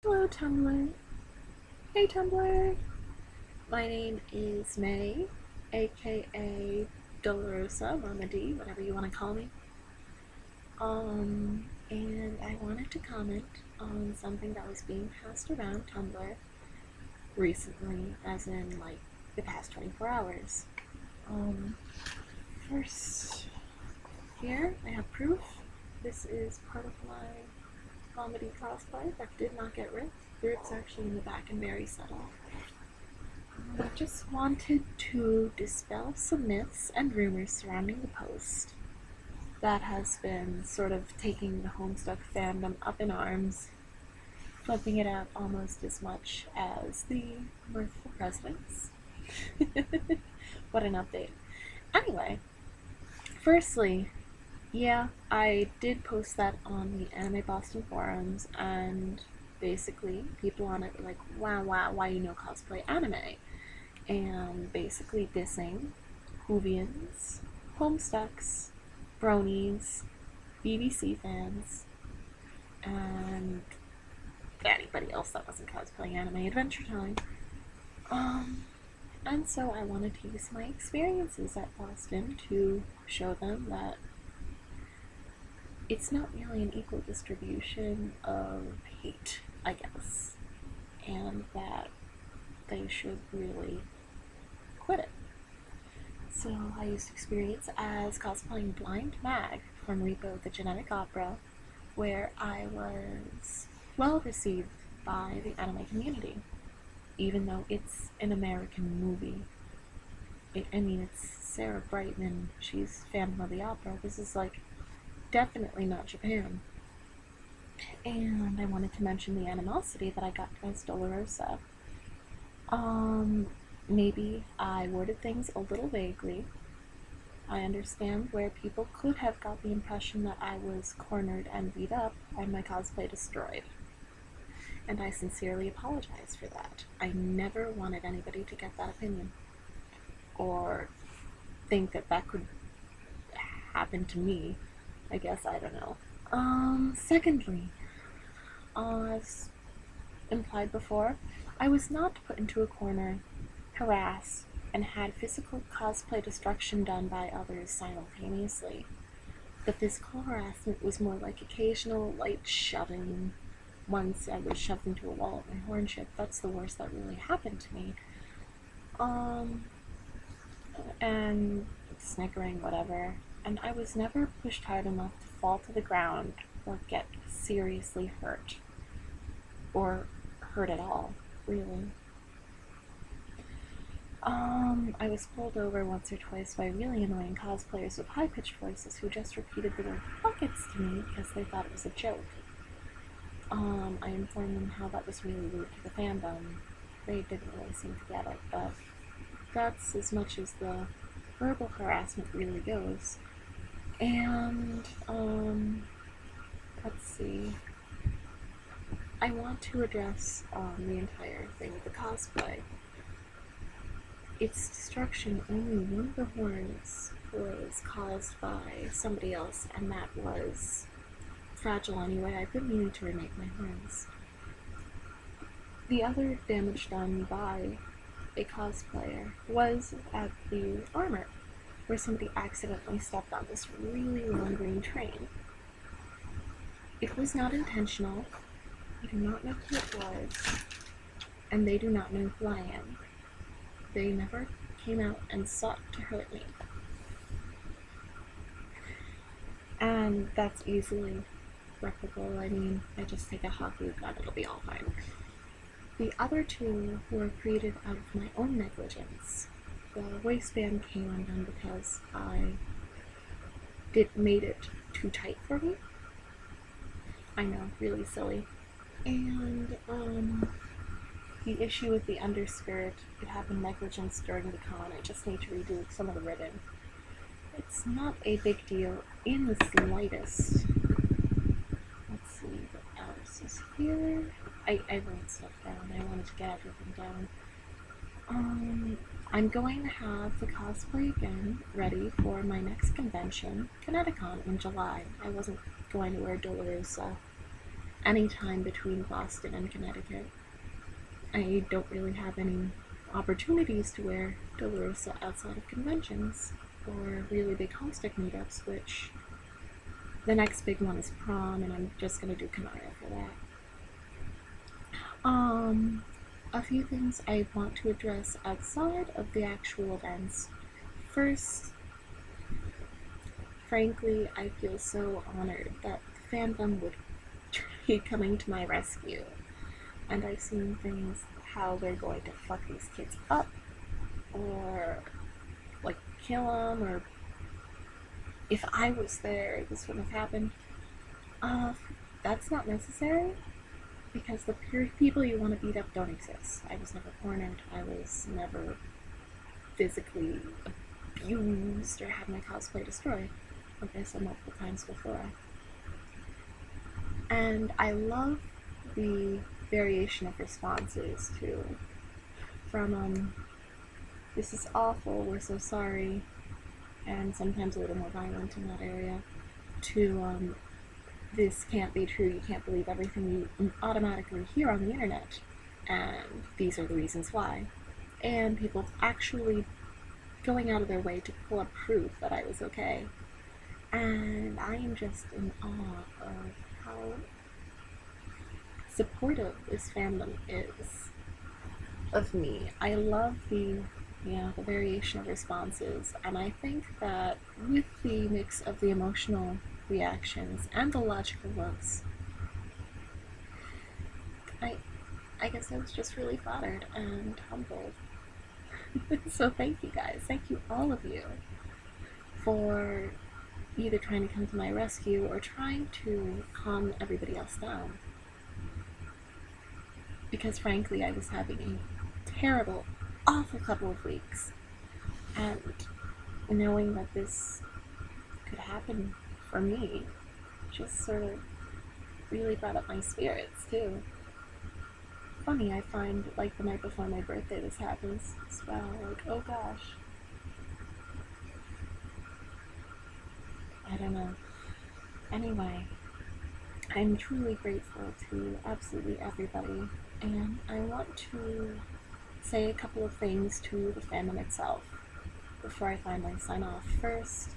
Hello Tumblr. Hey Tumblr. My name is May, aka Dolorosa, Mama D, whatever you want to call me. And I wanted to comment on something that was being passed around Tumblr recently, as in like the past 24 hours. Um, First, here I have proof. This is part of my comedy cosplay that did not get ripped. The rip's actually in the back and very subtle. I just wanted to dispel some myths and rumors surrounding the post that has been sort of taking the Homestuck fandom up in arms, flipping it out almost as much as the mirthful presidents. What an update. Anyway, firstly, yeah, I did post that on the Anime Boston forums, and basically people on it were like, wow, why you know cosplay anime? And basically dissing Whovians, Homestucks, Bronies, BBC fans, and anybody else that wasn't cosplaying anime Adventure Time. And so I wanted to use my experiences at Boston to show them that it's not really an equal distribution of hate, I guess, and that they should really quit it. So I used experience as cosplaying Blind Mag from Repo the Genetic Opera, where I was well received by the anime community, even though it's an American movie. It's Sarah Brightman, she's Phantom of the Opera. This is like definitely not Japan. And I wanted to mention the animosity that I got as Dolorosa. Maybe I worded things a little vaguely. I understand where people could have got the impression that I was cornered and beat up and my cosplay destroyed. And I sincerely apologize for that. I never wanted anybody to get that opinion, or think that that could happen to me. I guess, I don't know. Secondly, as implied before, I was not put into a corner, harassed, and had physical cosplay destruction done by others simultaneously. The physical harassment was more like occasional light shoving. Once I was shoved into a wall at my hornship. That's the worst that really happened to me. And snickering, whatever. And I was never pushed hard enough to fall to the ground or get seriously hurt. Or hurt at all, really. I was pulled over once or twice by really annoying cosplayers with high-pitched voices who just repeated the word buckets to me because they thought it was a joke. I informed them how that was really rude to the fandom. They didn't really seem to get it, but that's as much as the verbal harassment really goes. And, let's see. I want to address the entire thing with the cosplay. Its destruction, only one of the horns was caused by somebody else, and that was fragile anyway. I've been meaning to remake my horns. The other damage done by a cosplayer was at the armor, where somebody accidentally stepped on this really long green train. It was not intentional. I do not know who it was, and they do not know who I am. They never came out and sought to hurt me. And that's easily replicable. I mean, I just take a hot glue gun, it'll be all fine. The other two were created out of my own negligence. The waistband came undone because I made it too tight for me. I know, really silly. And, the issue with the underskirt, it happened negligence during the con. I just need to redo some of the ribbon. It's not a big deal in the slightest. Let's see what else is here. I wrote stuff down. I wanted to get everything down. I'm going to have the cosplay again ready for my next convention, Kineticon, in July. I wasn't going to wear Dolorosa any time between Boston and Connecticut. I don't really have any opportunities to wear Dolorosa outside of conventions or really big homestick meetups, which the next big one is prom, and I'm just gonna do Kanaya for that. A few things I want to address outside of the actual events. First, frankly, I feel so honored that the fandom would be coming to my rescue. And I've seen things how they're going to fuck these kids up, or like kill them, or if I was there, this wouldn't have happened. That's not necessary, because the people you want to beat up don't exist. I was never cornered, I was never physically abused or had my cosplay destroyed, like I said multiple times before. And I love the variation of responses too. From this is awful, we're so sorry, and sometimes a little more violent in that area, to this can't be true, you can't believe everything you automatically hear on the internet, and these are the reasons why. And people actually going out of their way to pull up proof that I was okay. And I am just in awe of how supportive this fandom is of me. I love the variation of responses, and I think that with the mix of the emotional reactions and the logical ones, I guess I was just really flattered and humbled. So thank you guys, thank you all of you for either trying to come to my rescue or trying to calm everybody else down. Because frankly, I was having a terrible, awful couple of weeks, and knowing that this could happen for me just sort of really brought up my spirits too. Funny, I find like the night before my birthday this happens as well, like, oh gosh. I don't know. Anyway, I'm truly grateful to absolutely everybody, and I want to say a couple of things to the fandom itself before I finally sign off. First,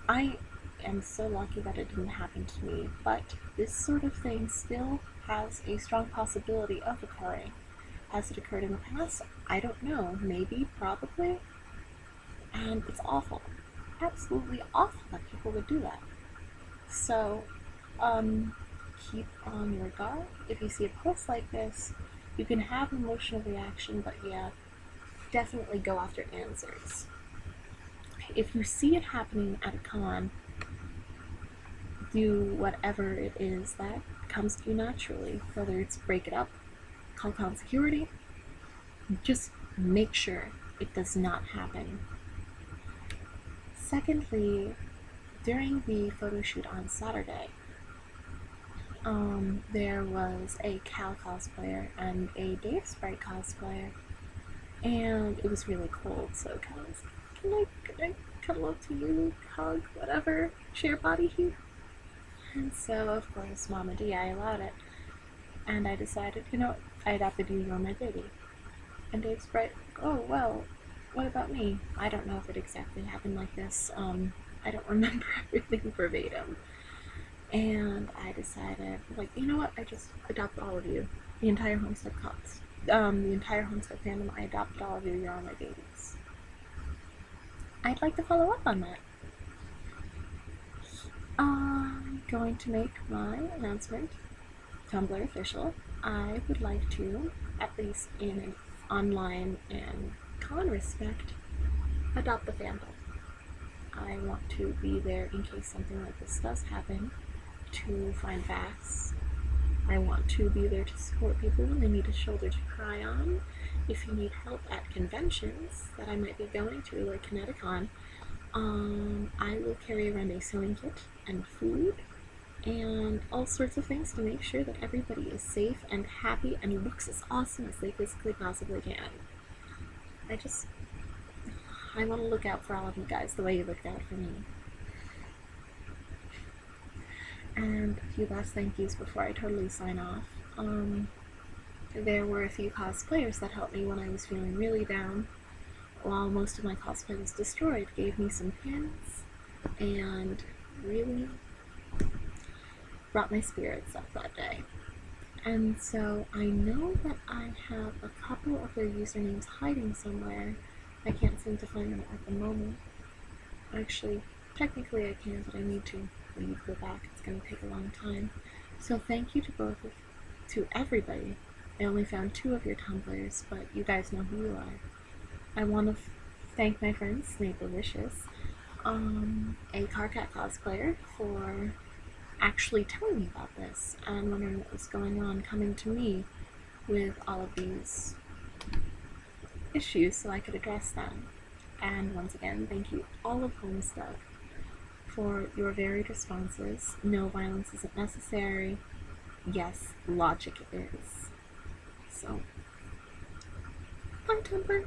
I am so lucky that it didn't happen to me, but this sort of thing still has a strong possibility of occurring. Has it occurred in the past? I don't know. Maybe, probably. And it's awful. Absolutely awful that people would do that. So, keep on your guard. If you see a post like this, you can have an emotional reaction, but yeah, definitely go after answers. If you see it happening at a con, do whatever it is that comes to you naturally, whether it's break it up, call con security, just make sure it does not happen. Secondly, during the photo shoot on Saturday, there was a Cal cosplayer and a Dave Sprite cosplayer, and it was really cold, so Cal was like, can I cuddle up to you, hug, whatever, share body heat? And so, of course, Mama D, I allowed it, and I decided, I adopted you, you're my baby. And Dave Sprite, oh, well, what about me? I don't know if it exactly happened like this. I don't remember everything verbatim. And I decided, like, you know what? I just adopted all of you. The entire Homestead fandom, I adopted all of you. You're all my babies. I'd like to follow up on that. I'm going to make my announcement Tumblr official. I would like to, at least in an online and con respect, adopt the fandom. I want to be there in case something like this does happen, to find facts. I want to be there to support people when they need a shoulder to cry on. If you need help at conventions that I might be going to, like Kineticon, I will carry around a sewing kit and food and all sorts of things to make sure that everybody is safe and happy and looks as awesome as they physically possibly can. I want to look out for all of you guys the way you looked out for me. And a few last thank yous before I totally sign off. There were a few cosplayers that helped me when I was feeling really down. While most of my cosplay was destroyed, gave me some pins and really brought my spirits up that day. And so I know that I have a couple of their usernames hiding somewhere. I can't seem to find them at the moment. Actually, technically I can, but I need to leave, go back. It's going to take a long time. So thank you to everybody. I only found 2 of your Tumblrs, but you guys know who you are. I want to thank my friend Snape Delicious, a Carcat cosplayer, for actually telling me about this and wondering what was going on, coming to me with all of these issues so I could address them. And once again, thank you all of Homestuck for your varied responses. No violence isn't necessary. Yes, logic is. So, bye Tumblr.